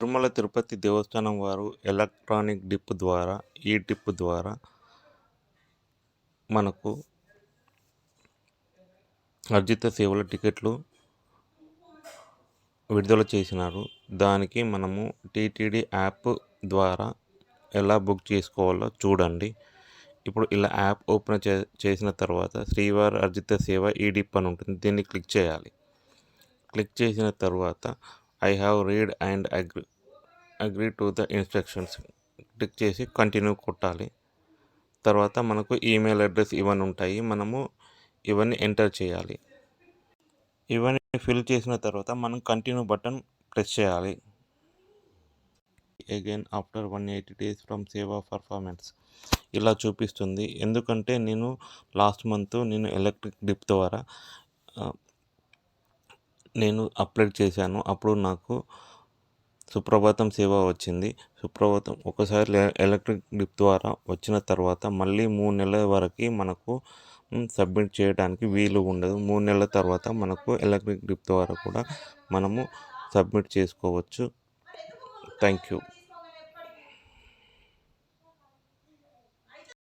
తిరుమల తిరుపతి దేవస్థానం వారు electronic dip ద్వారా ఈ డిప్ ద్వారా మనకు అర్జిత సేవల టికెట్లు విడుదల చేసినారు. దానికి మనము టీటీడీ యాప్ ద్వారా ఎలా బుక్ చేసుకోవాలో చూడండి. ఇప్పుడు ఇలా యాప్ ఓపెన్ చేసిన తర్వాత శ్రీవారి అర్జిత సేవ ఈ డిప్ అని ఉంటుంది. దీన్ని క్లిక్ చేయాలి. క్లిక్ చేసిన తర్వాత I have read and agree to the instructions click చేసి కంటిన్యూ కొట్టాలి. తర్వాత మనకు ఈమెయిల్ అడ్రస్ ఇవన్నీ ఉంటాయి. మనము ఇవన్నీ ఎంటర్ చేయాలి. ఇవన్నీ ఫిల్ చేసిన తర్వాత మనం కంటిన్యూ బటన్ ప్రెస్ చేయాలి. అగైన్ ఆఫ్టర్ 180 days ఫ్రమ్ సేవా పర్ఫార్మెన్స్ ఇలా చూపిస్తుంది. ఎందుకంటే నేను లాస్ట్ మంత్ ఎలక్ట్రిక్ డిప్ ద్వారా నేను అప్లోడ్ చేశాను. అప్పుడు నాకు సుప్రభాతం సేవ వచ్చింది. సుప్రభాతం ఒకసారి ఎలక్ట్రిక్ డిప్ ద్వారా వచ్చిన తర్వాత మళ్ళీ 3 నెలల వరకు మనకు సబ్మిట్ చేయడానికి వీలు ఉండదు. 3 నెలల తర్వాత మనకు ఎలక్ట్రిక్ డిప్ ద్వారా కూడా మనము సబ్మిట్ చేసుకోవచ్చు. Thank you.